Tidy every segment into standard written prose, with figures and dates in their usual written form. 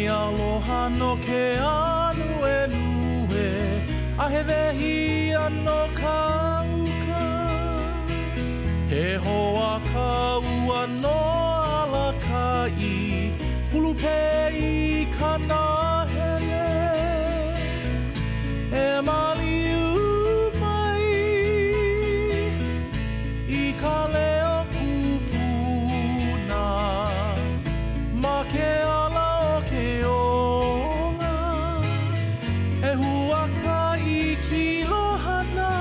aloha no ke anu e lue, a he wehi ano kauka. He hoa kau ano alakai, pulupe I kana hele. E maliu mai, I ka leo kupuna, ma ke ala o ke ola. E huaka I kilohana,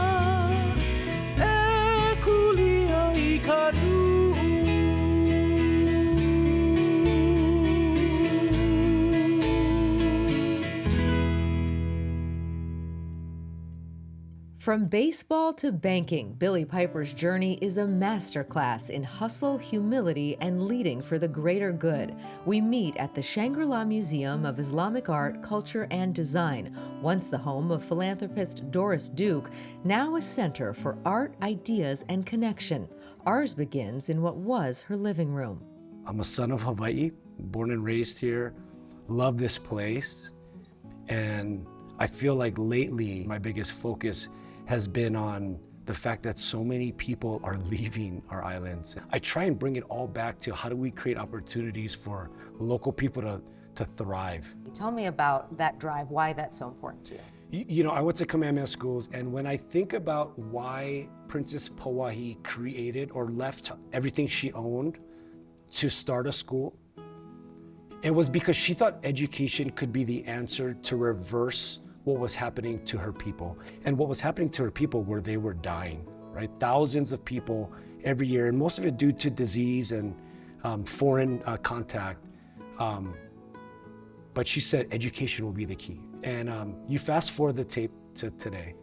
e kulia I ka nuu. From baseball to banking, Billy Pieper's journey is a masterclass in hustle, humility, and leading for the greater good. We meet at the Shangri-La Museum of Islamic Art, Culture, and Design, once the home of philanthropist Doris Duke, now a center for art, ideas, and connection. Ours begins in what was her living room. I'm a son of Hawaii, born and raised here, love this place, and I feel like lately my biggest focus has been on the fact that so many people are leaving our islands. I try and bring it all back to how do we create opportunities for local people to thrive. Tell me about that drive, why that's so important to you. You know, I went to Kamehameha schools, and when I think about why Princess Pauahi created or left everything she owned to start a school, it was because she thought education could be the answer to reverse what was happening to her people. And what was happening to her people were they were dying, right? Thousands of people every year, and most of it due to disease and foreign contact. But she said education will be the key. And you fast forward the tape to today.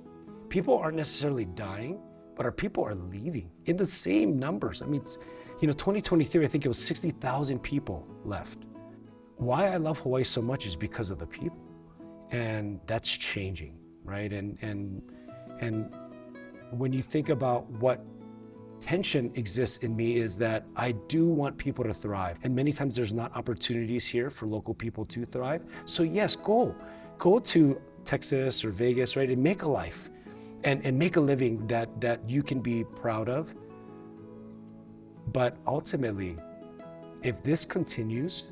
People aren't necessarily dying, but our people are leaving in the same numbers. I mean, it's, 2023, I think it was 60,000 people left. Why I love Hawaii so much is because of the people. And that's changing, right? And when you think about what tension exists in me is that I do want people to thrive. And many times there's not opportunities here for local people to thrive. So yes, go to Texas or Vegas, right? And make a life and make a living that you can be proud of. But ultimately, if this continues,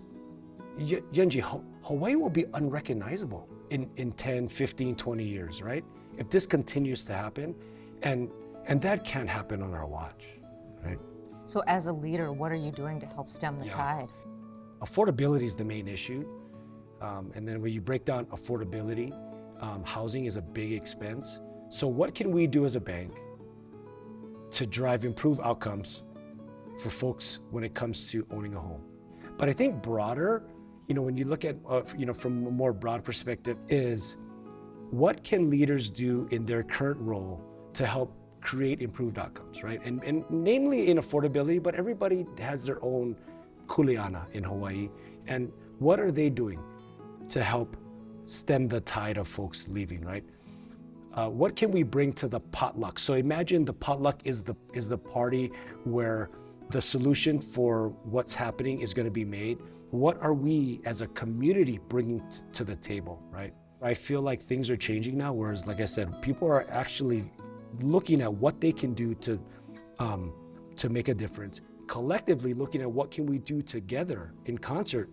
Yunji, Hawaii will be unrecognizable in 10, 15, 20 years, right? If this continues to happen, and that can't happen on our watch, right? So as a leader, what are you doing to help stem the tide? Affordability is the main issue. And then when you break down affordability, housing is a big expense. So what can we do as a bank to drive improved outcomes for folks when it comes to owning a home? But I think broader, when you look at, from a more broad perspective, is what can leaders do in their current role to help create improved outcomes, right? And namely in affordability, but everybody has their own kuleana in Hawaii. And what are they doing to help stem the tide of folks leaving, right? What can we bring to the potluck? So imagine the potluck is the party where the solution for what's happening is going to be made. What are we as a community bringing to the table, right? I feel like things are changing now, whereas, like I said, people are actually looking at what they can do to make a difference. Collectively looking at what can we do together in concert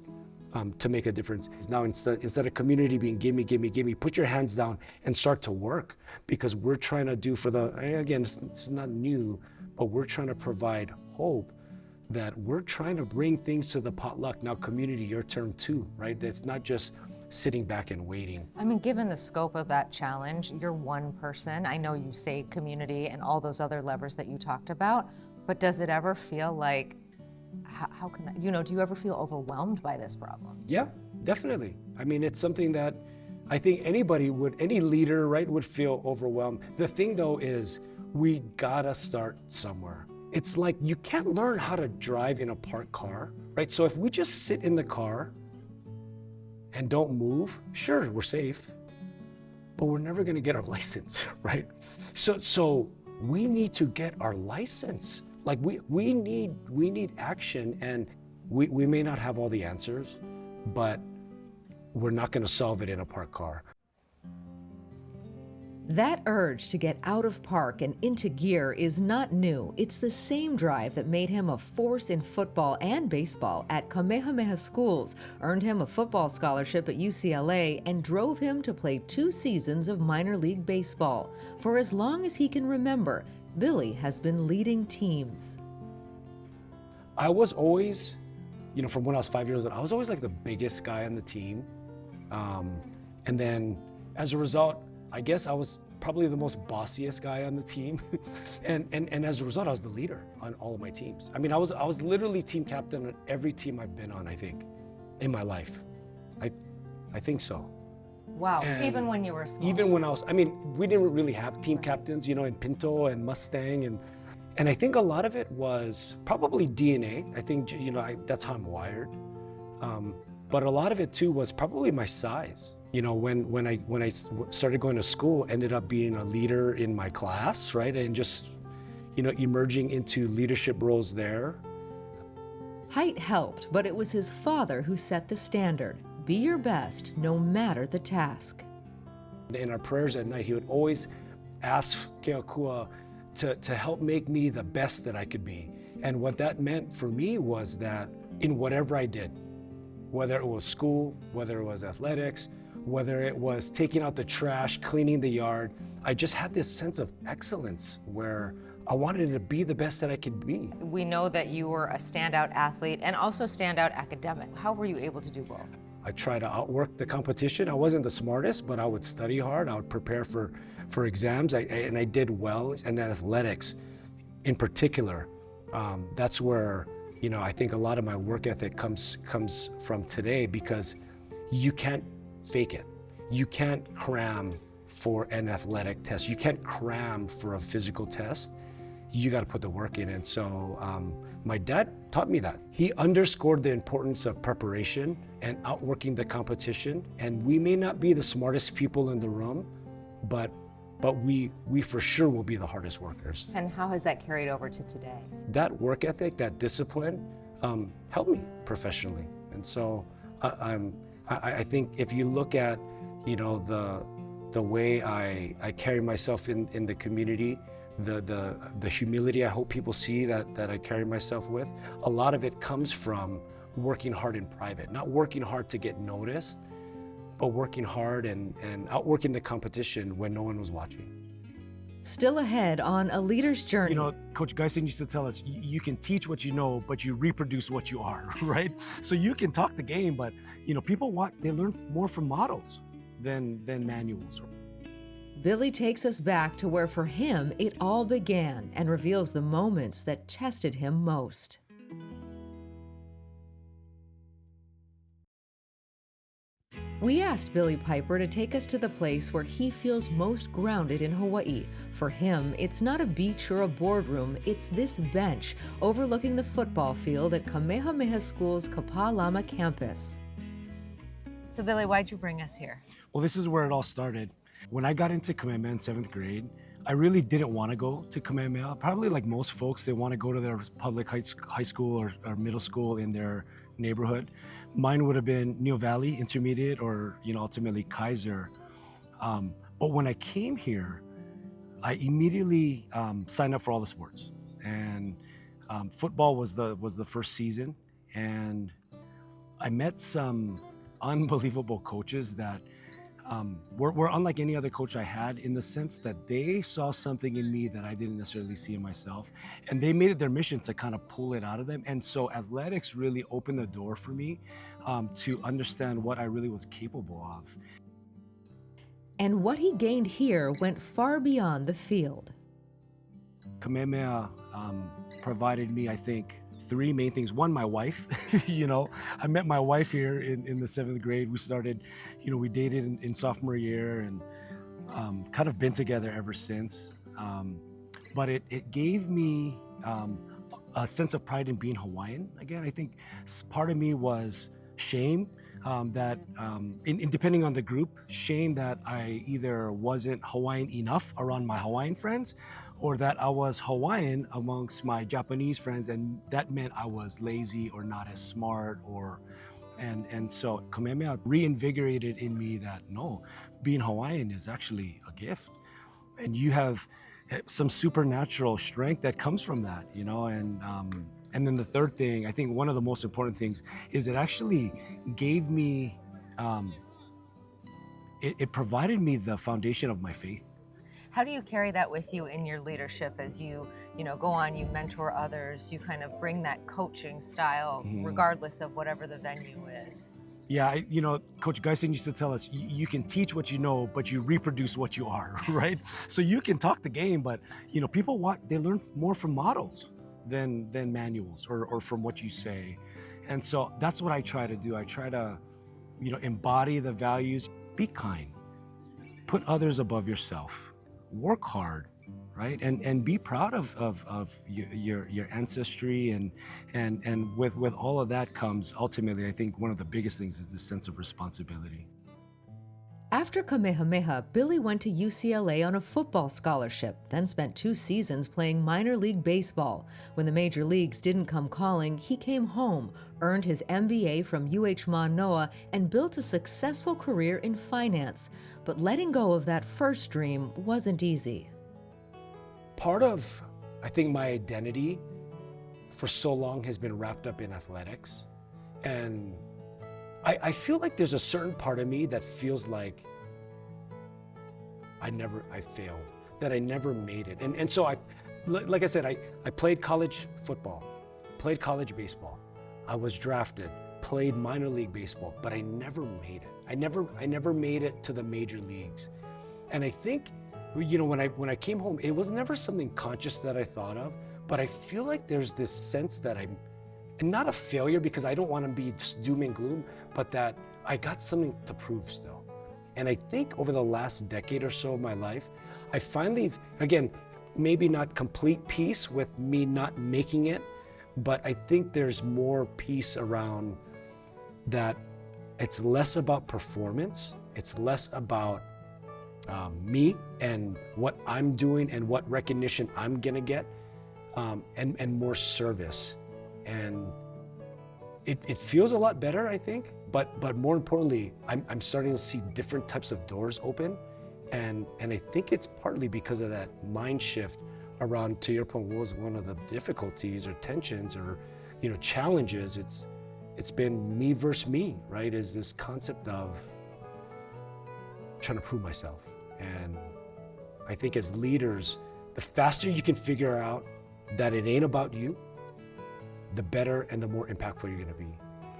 to make a difference. Now, instead of community being gimme, gimme, gimme, put your hands down and start to work, because we're trying to do again, it's not new, but we're trying to provide hope that we're trying to bring things to the potluck. Now, community, your turn too, right? It's not just sitting back and waiting. I mean, given the scope of that challenge, you're one person. I know you say community and all those other levers that you talked about, but does it ever feel like, how can that, do you ever feel overwhelmed by this problem? Yeah, definitely. I mean, it's something that I think any leader, right, would feel overwhelmed. The thing though is, we gotta start somewhere. It's like you can't learn how to drive in a parked car, right? So if we just sit in the car and don't move, sure, we're safe, but we're never gonna get our license, right? So we need to get our license. Like we need action, and we may not have all the answers, but we're not going to solve it in a parked car. That urge to get out of park and into gear is not new. It's the same drive that made him a force in football and baseball at Kamehameha schools, earned him a football scholarship at UCLA, and drove him to play 2 seasons of minor league baseball. For as long as he can remember, Billy has been leading teams. I was always, from when I was 5 years old, I was always like the biggest guy on the team. And then as a result, I guess I was probably the most bossiest guy on the team. and as a result, I was the leader on all of my teams. I mean, I was literally team captain on every team I've been on, I think, in my life. I think so. Wow, And even when you were small. Even when we didn't really have team captains, in Pinto and Mustang. And I think a lot of it was probably DNA. I think, that's how I'm wired. But a lot of it too was probably my size. When I started going to school, ended up being a leader in my class, right? And just, emerging into leadership roles there. Height helped, but it was his father who set the standard. Be your best, no matter the task. In our prayers at night, he would always ask Keakua to help make me the best that I could be. And what that meant for me was that in whatever I did, whether it was school, whether it was athletics, whether it was taking out the trash, cleaning the yard, I just had this sense of excellence where I wanted to be the best that I could be. We know that you were a standout athlete and also standout academic. How were you able to do both? I tried to outwork the competition. I wasn't the smartest, but I would study hard. I would prepare for exams, and I did well. And athletics, in particular, that's where I think a lot of my work ethic comes from today, because you can't fake it. You can't cram for an athletic test. You can't cram for a physical test. You got to put the work in. And so my dad taught me that. He underscored the importance of preparation and outworking the competition. And we may not be the smartest people in the room, but we for sure will be the hardest workers. And how has that carried over to today? That work ethic, that discipline, helped me professionally. And so I think if you look at, the way I carry myself in the community, the humility I hope people see that I carry myself with, a lot of it comes from working hard in private, not working hard to get noticed, but working hard and outworking the competition when no one was watching. Still ahead on a leader's journey. Coach Geisen used to tell us, you can teach what you know, but you reproduce what you are, right? So you can talk the game, but people they learn more from models than manuals. Billy takes us back to where for him it all began and reveals the moments that tested him most. We asked Billy Pieper to take us to the place where he feels most grounded in Hawaii. For him, it's not a beach or a boardroom, it's this bench overlooking the football field at Kamehameha School's Kapalama campus. So Billy, why'd you bring us here? Well, this is where it all started. When I got into Kamehameha in 7th grade, I really didn't want to go to Kamehameha. Probably like most folks, they want to go to their public high school or middle school in their neighborhood. Mine would have been Neil Valley Intermediate or ultimately Kaiser. But when I came here, I immediately signed up for all the sports, and football was the first season, and I met some unbelievable coaches that were unlike any other coach I had, in the sense that they saw something in me that I didn't necessarily see in myself, and they made it their mission to kind of pull it out of them. And so athletics really opened the door for me to understand what I really was capable of. And what he gained here went far beyond the field. Kamehameha provided me, I think, 3 main things. One, my wife. I met my wife here in the 7th grade. We started, we dated in sophomore year, and kind of been together ever since. But it gave me a sense of pride in being Hawaiian. Again, I think part of me was shame that, depending on the group, shame that I either wasn't Hawaiian enough around my Hawaiian friends, or that I was Hawaiian amongst my Japanese friends, and that meant I was lazy or not as smart, And so Kamehameha reinvigorated in me that no, being Hawaiian is actually a gift. And you have some supernatural strength that comes from that, you know. And then the third thing, I think one of the most important things is it actually gave me, it provided me the foundation of my faith. How do you carry that with you in your leadership as you go on, you mentor others, you kind of bring that coaching style regardless of whatever the venue is? Yeah, Coach Geisen used to tell us, you can teach what you know, but you reproduce what you are, right? So you can talk the game, but people they learn more from models than manuals or from what you say. And so that's what I try to do. I try to, embody the values, be kind, put others above yourself, work hard, right? And be proud of your ancestry, and with all of that comes ultimately, I think one of the biggest things is this sense of responsibility. After Kamehameha, Billy went to UCLA on a football scholarship, then spent 2 seasons playing minor league baseball. When the major leagues didn't come calling, he came home, earned his MBA from UH Manoa, and built a successful career in finance. But letting go of that first dream wasn't easy. Part of, I think, my identity for so long has been wrapped up in athletics. And I feel like there's a certain part of me that feels like I failed, that I never made it. And so like I said, I played college football, played college baseball. I was drafted, played minor league baseball, but I never made it. I never made it to the major leagues. And I think, when I came home, it was never something conscious that I thought of, but I feel like there's this sense that and not a failure because I don't want to be doom and gloom, but that I got something to prove still. And I think over the last decade or so of my life, I finally, again, maybe not complete peace with me not making it, but I think there's more peace around that. It's less about performance, it's less about me and what I'm doing and what recognition I'm gonna get, and more service. And it feels a lot better, I think, but more importantly, I'm starting to see different types of doors open, and I think it's partly because of that mind shift around, to your point, what was one of the difficulties or tensions or challenges. It's been me versus me, right? Is this concept of trying to prove myself. And I think as leaders, the faster you can figure out that it ain't about you, the better and the more impactful you're gonna be.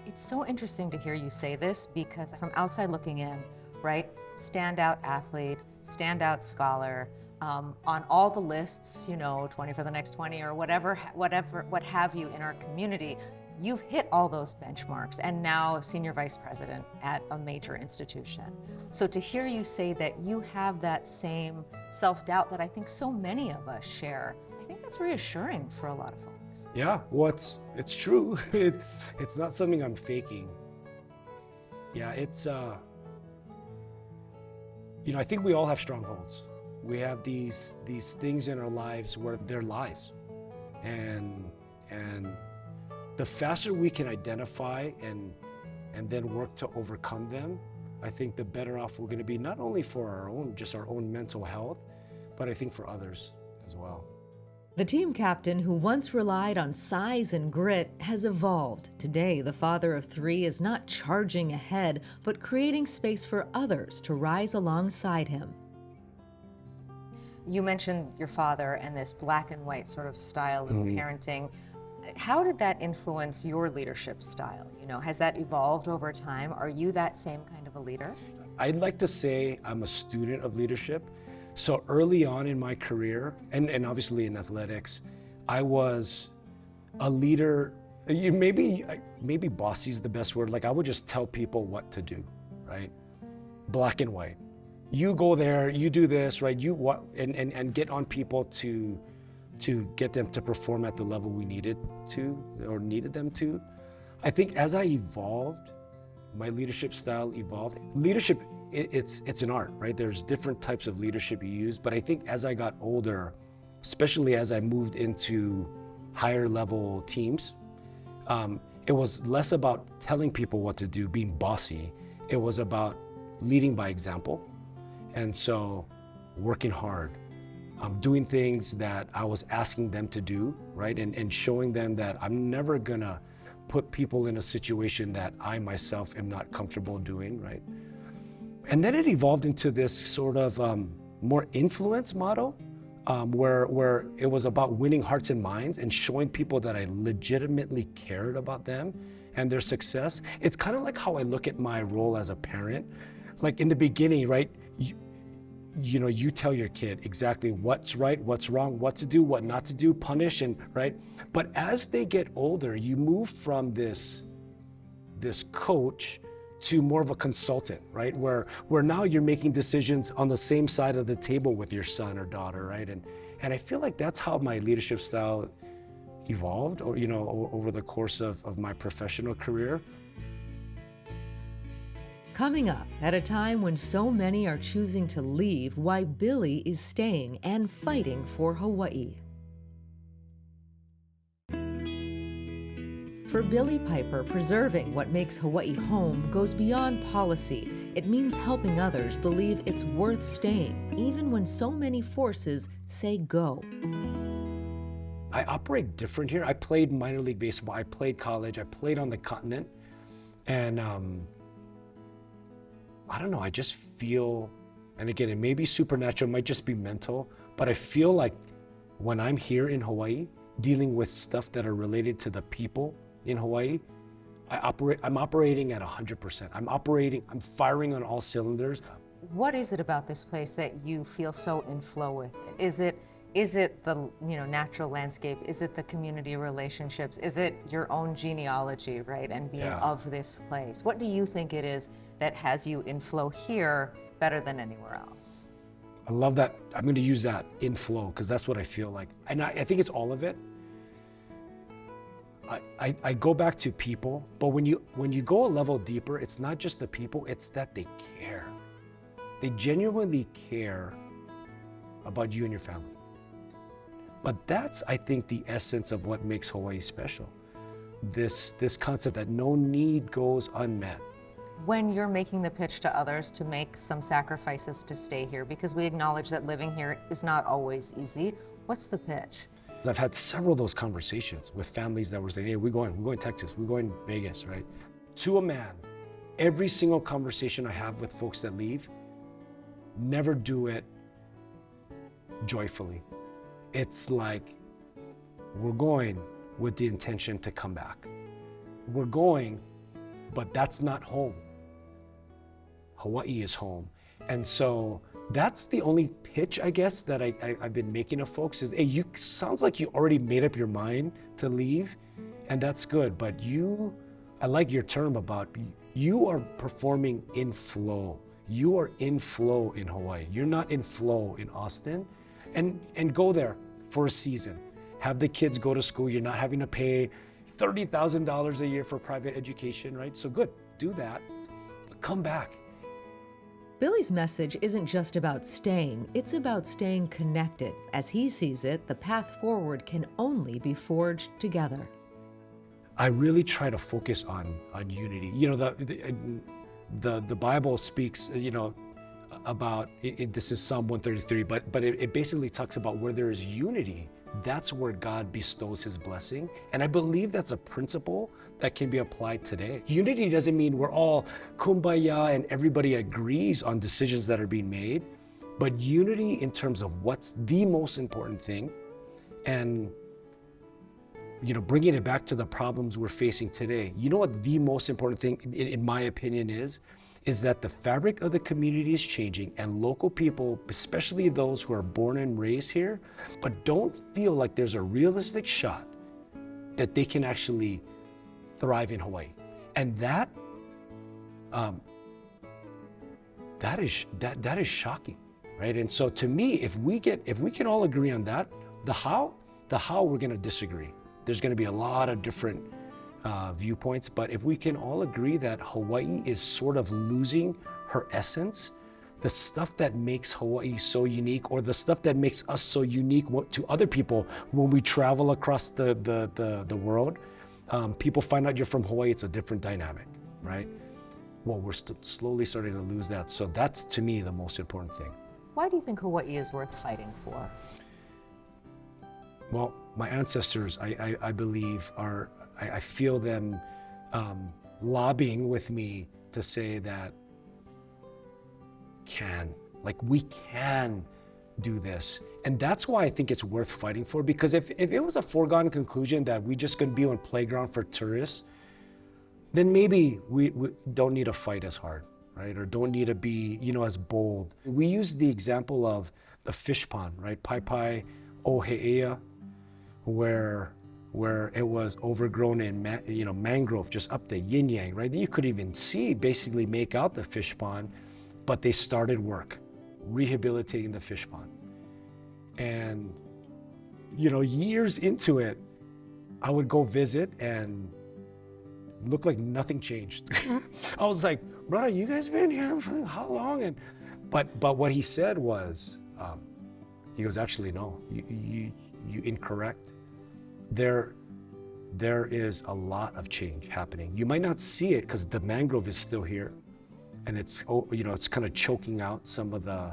It's so interesting to hear you say this because from outside looking in, right? Standout athlete, standout scholar, on all the lists, 20 for the next 20 or what have you in our community, you've hit all those benchmarks and now senior vice president at a major institution. So to hear you say that you have that same self-doubt that I think so many of us share, I think that's reassuring for a lot of folks. Yeah, well, it's true. It's not something I'm faking. Yeah, it's, I think we all have strongholds. We have these things in our lives where they're lies. And the faster we can identify and then work to overcome them, I think the better off we're gonna be, not only for our own mental health, but I think for others as well. The team captain who once relied on size and grit has evolved. Today, the father of 3 is not charging ahead, but creating space for others to rise alongside him. You mentioned your father and this black and white sort of style of parenting. How did that influence your leadership style? Has that evolved over time? Are you that same kind of a leader? I'd like to say I'm a student of leadership. So early on in my career, and obviously in athletics, I was a leader. Maybe bossy is the best word. Like I would just tell people what to do, right? Black and white. You go there, you do this, right? And get on people to get them to perform at the level we needed them to. I think as I evolved, my leadership style evolved. Leadership, it's an art, right? There's different types of leadership you use, but I think as I got older, especially as I moved into higher level teams, it was less about telling people what to do, being bossy. It was about leading by example. And so working hard, doing things that I was asking them to do, right? And showing them that I'm never gonna put people in a situation that I myself am not comfortable doing, right? And then it evolved into this sort of more influence model, where it was about winning hearts and minds and showing people that I legitimately cared about them and their success. It's kind of like how I look at my role as a parent. Like in the beginning, right? You tell your kid exactly what's right, what's wrong, what to do, what not to do, punish, and right? But as they get older, you move from this coach to more of a consultant, right? Where now you're making decisions on the same side of the table with your son or daughter, right? And I feel like that's how my leadership style evolved, or over the course of my professional career. Coming up, at a time when so many are choosing to leave, why Billy is staying and fighting for Hawaii. For Billy Pieper, preserving what makes Hawaii home goes beyond policy. It means helping others believe it's worth staying, even when so many forces say go. I operate different here. I played minor league baseball, I played college, I played on the continent, and I don't know, I just feel, and again, it may be supernatural, it might just be mental, but I feel like when I'm here in Hawaii, dealing with stuff that are related to the people in Hawaii, I'm operating at 100%. I'm firing on all cylinders. What is it about this place that you feel so in flow with? Is it the natural landscape? Is it the community relationships? Is it your own genealogy, right? And being of this place? What do you think it is that has you in flow here better than anywhere else? I love that. I'm going to use that, in flow, because that's what I feel like. And I think it's all of it. I go back to people, but when you go a level deeper, it's not just the people, it's that they care. They genuinely care about you and your family. But that's, I think, the essence of what makes Hawaii special. This concept that no need goes unmet. When you're making the pitch to others to make some sacrifices to stay here, because we acknowledge that living here is not always easy, what's the pitch? I've had several of those conversations with families that were saying, hey, we're going to Texas, we're going to Vegas, right? To a man, every single conversation I have with folks that leave, never do it joyfully. It's like, we're going with the intention to come back. We're going, but that's not home. Hawaii is home. And so that's the only pitch, I guess, that I've been making of folks is, hey, sounds like you already made up your mind to leave, and that's good, but I like your term about you are performing in flow. You are in flow in Hawaii. You're not in flow in Austin. And go there for a season. Have the kids go to school. You're not having to pay $30,000 a year for private education, right? So good, do that, but come back. Billy's message isn't just about staying, it's about staying connected. As he sees it, the path forward can only be forged together. I really try to focus on unity. The Bible speaks, about it, this is Psalm 133, but it basically talks about where there is unity, that's where God bestows his blessing. And I believe that's a principle that can be applied today. Unity doesn't mean we're all kumbaya and everybody agrees on decisions that are being made, but unity in terms of what's the most important thing, and bringing it back to the problems we're facing today. You know what the most important thing, in my opinion, is that the fabric of the community is changing, and local people, especially those who are born and raised here, but don't feel like there's a realistic shot that they can actually thrive in Hawaii. And that is shocking, right? And so to me, if we can all agree on that, the how we're going to disagree. There's going to be a lot of different viewpoints, but if we can all agree that Hawaii is sort of losing her essence, the stuff that makes Hawaii so unique, or the stuff that makes us so unique to other people when we travel across the world, People find out you're from Hawaii, it's a different dynamic, right? Well, we're slowly starting to lose that. So that's, to me, the most important thing. Why do you think Hawaii is worth fighting for? Well, my ancestors, I believe, I feel them lobbying with me to say that we can do this. And that's why I think it's worth fighting for, because if it was a foregone conclusion that we just gonna be on playground for tourists, then maybe we don't need to fight as hard, right? Or don't need to be, as bold. We use the example of the fish pond, right? Pai Ohe'ea, where it was overgrown in mangrove just up the yin yang, right? You could even basically make out the fish pond, but they started work rehabilitating the fish pond. And years into it, I would go visit and look like nothing changed. I was like, brother, you guys been here for how long? But what he said was, he goes, actually, no, you incorrect. There is a lot of change happening. You might not see it because the mangrove is still here, and it's kind of choking out some of the,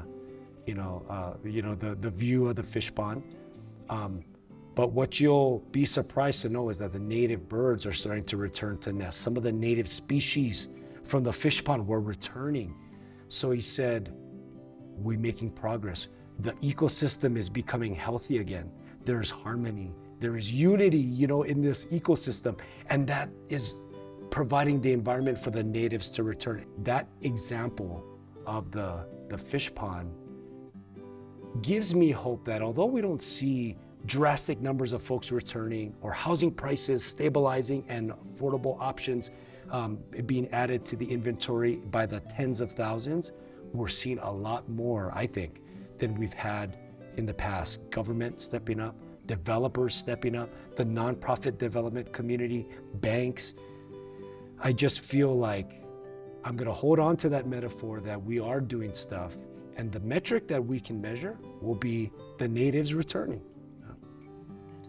the view of the fish pond. But what you'll be surprised to know is that the native birds are starting to return to nest. Some of the native species from the fish pond were returning. So he said, we're making progress. The ecosystem is becoming healthy again. There's harmony. There is unity, in this ecosystem. And that is providing the environment for the natives to return. That example of the fish pond gives me hope that although we don't see drastic numbers of folks returning or housing prices stabilizing and affordable options being added to the inventory by the tens of thousands, we're seeing a lot more, I think, than we've had in the past. Government stepping up, developers stepping up, the nonprofit development community, banks. I just feel like I'm gonna hold on to that metaphor that we are doing stuff, and the metric that we can measure will be the natives returning.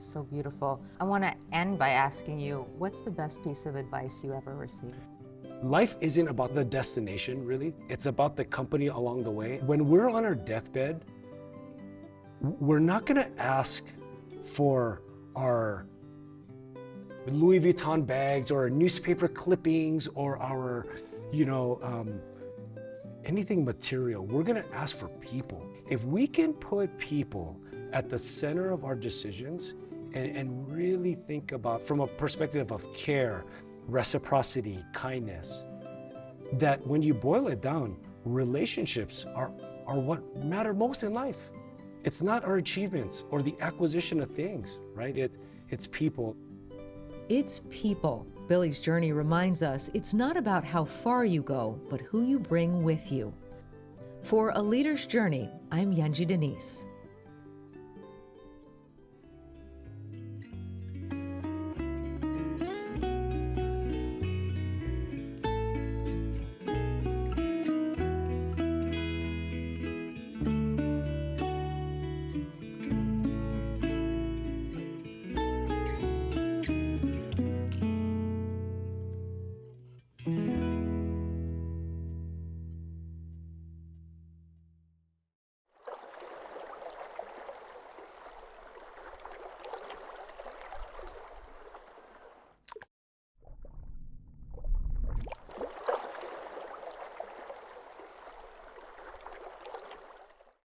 So beautiful. I want to end by asking you, what's the best piece of advice you ever received? Life isn't about the destination, really. It's about the company along the way. When we're on our deathbed, we're not going to ask for our Louis Vuitton bags or our newspaper clippings or our, anything material. We're going to ask for people. If we can put people at the center of our decisions and really think about, from a perspective of care, reciprocity, kindness, that when you boil it down, relationships are what matter most in life. It's not our achievements or the acquisition of things, right? It's people. It's people. Billy's journey reminds us it's not about how far you go, but who you bring with you. For A Leader's Journey, I'm Yanji Denise.